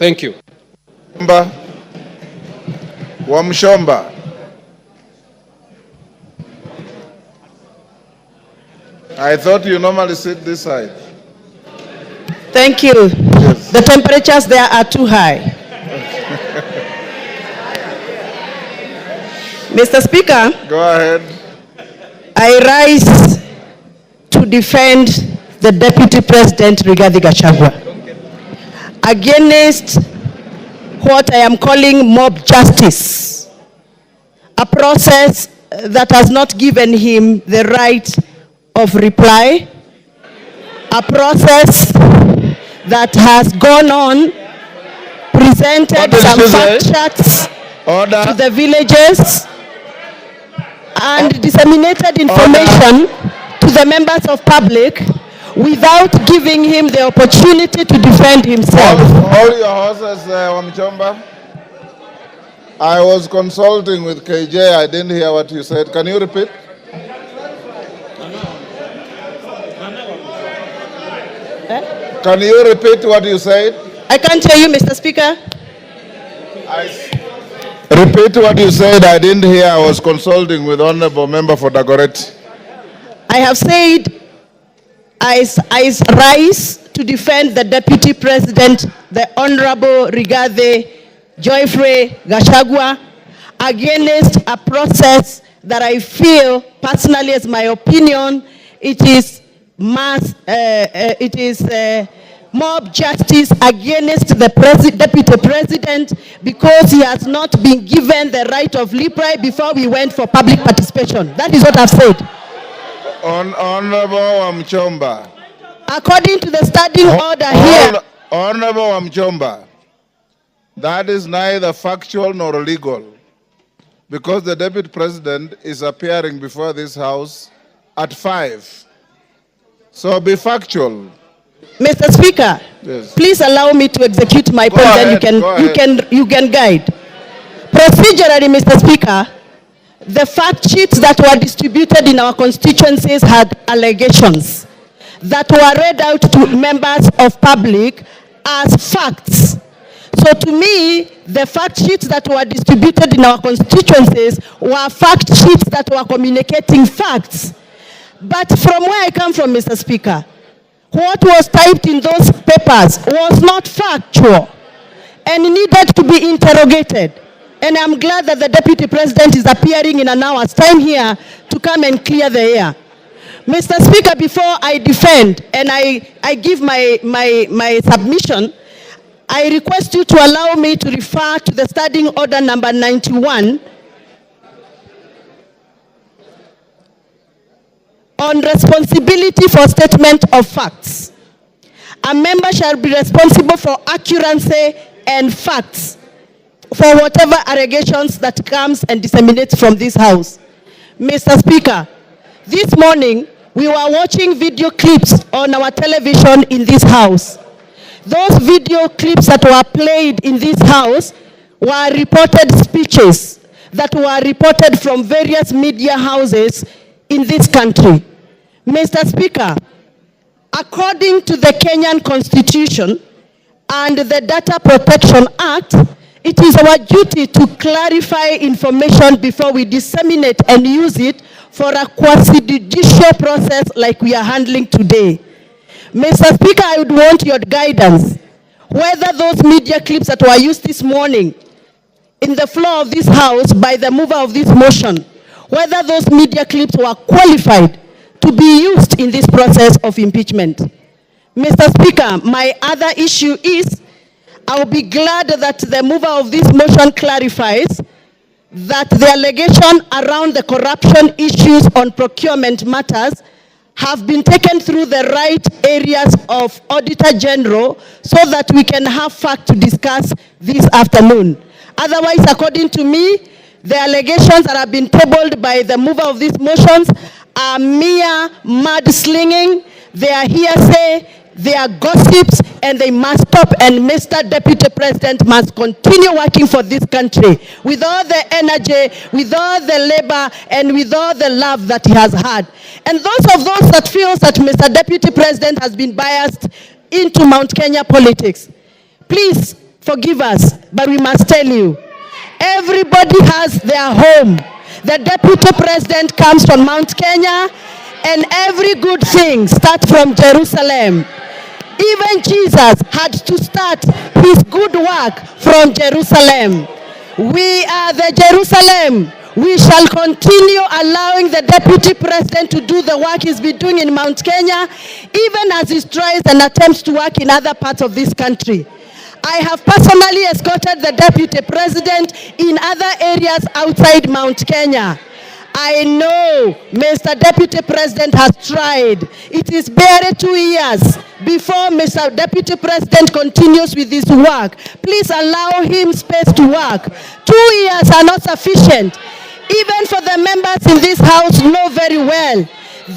Thank you. Wa Muchomba. I thought you normally sit this side. Thank you. Yes. The temperatures there are too high. Mr. Speaker. Go ahead. I rise to defend the Deputy President Gathoni Wa Muchomba against what I am calling mob justice, a process that has not given him the right of reply, a process that has gone on, presented some fact charts to the villages and disseminated information to the members of public without giving him the opportunity to defend himself. Hold your horses, Wa Muchomba. I was consulting with KJ. I didn't hear what you said. Can you repeat? Can you repeat what you said? I can't hear you, Mr. Speaker. Repeat what you said. I didn't hear. I was consulting with Honorable Member for Dagoretti. I have said I rise to defend the Deputy President, the Honorable Gathoni Wa Gachagua, against a process that I feel, personally as my opinion, it is mob justice against the Deputy President because he has not been given the right of reply before we went for public participation. That is what I've said. Honorable Wa Muchomba. According to the standing order here. Honorable Wa Muchomba, that is neither factual nor legal because the Deputy President is appearing before this House at 5. So be factual. Mr. Speaker, yes. Please allow me to execute my point, then you can guide. Procedurally, Mr. Speaker, the fact sheets that were distributed in our constituencies had allegations that were read out to members of public as facts. So to me, the fact sheets that were distributed in our constituencies were fact sheets that were communicating facts. But from where I come from, Mr. Speaker, what was typed in those papers was not factual and needed to be interrogated. And I'm glad that the Deputy President is appearing in an hour's time here to come and clear the air. Mr. Speaker, before I defend and I give my submission, I request you to allow me to refer to the standing order number 91 on responsibility for statement of facts. A member shall be responsible for accuracy and facts for whatever allegations that comes and disseminates from this House. Mr. Speaker, this morning we were watching video clips on our television in this House. Those video clips that were played in this House were reported speeches that were reported from various media houses in this country. Mr. Speaker, according to the Kenyan Constitution and the Data Protection Act, it is our duty to clarify information before we disseminate and use it for a quasi-judicial process like we are handling today. Mr. Speaker, I would want your guidance whether those media clips that were used this morning in the floor of this House by the mover of this motion, whether those media clips were qualified to be used in this process of impeachment. Mr. Speaker, my other issue is I will be glad that the mover of this motion clarifies that the allegation around the corruption issues on procurement matters have been taken through the right areas of Auditor General so that we can have fact to discuss this afternoon. Otherwise, according to me, the allegations that have been tabled by the mover of these motions are mere mudslinging, they are hearsay, they are gossips, and they must stop. And Mr. Deputy President must continue working for this country with all the energy, with all the labor, and with all the love that he has had. And those that feel that Mr. Deputy President has been biased into Mount Kenya politics, please forgive us, but we must tell you, everybody has their home. The deputy president comes from Mount Kenya, and every good thing starts from Jerusalem. Even Jesus had to start his good work from Jerusalem. We are the Jerusalem. We shall continue allowing the deputy president to do the work he's been doing in Mount Kenya, even as he tries and attempts to work in other parts of this country. I have personally escorted the deputy president in other areas outside Mount Kenya. I know Mr. Deputy President has tried. It is barely 2 years before Mr. Deputy President continues with his work. Please allow him space to work. 2 years are not sufficient. Even for the members in this house know very well,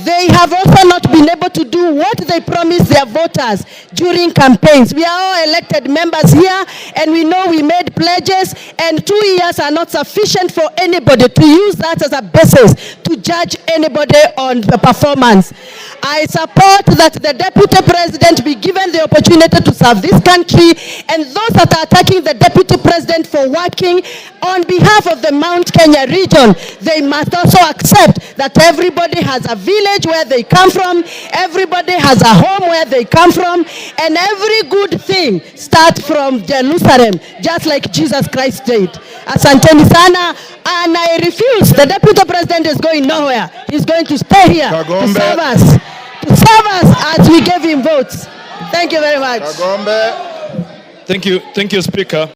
they have also not been able to do what they promised their voters during campaigns. We are all elected members here, and we know we made pledges, and 2 years are not sufficient for anybody to use that as a basis to judge anybody on the performance. I support that the deputy president be given the opportunity to serve this country, and those that are attacking the deputy president for working on behalf of the Mount Kenya region, they must also accept that everybody has a village where they come from, everybody has a home where they come from, and every good thing starts from Jerusalem, just like Jesus Christ did. Asanteni sana, and I refuse. The deputy president is going nowhere. He's going to stay here to serve us. To serve us as we gave him votes. Thank you very much. Thank you, Speaker.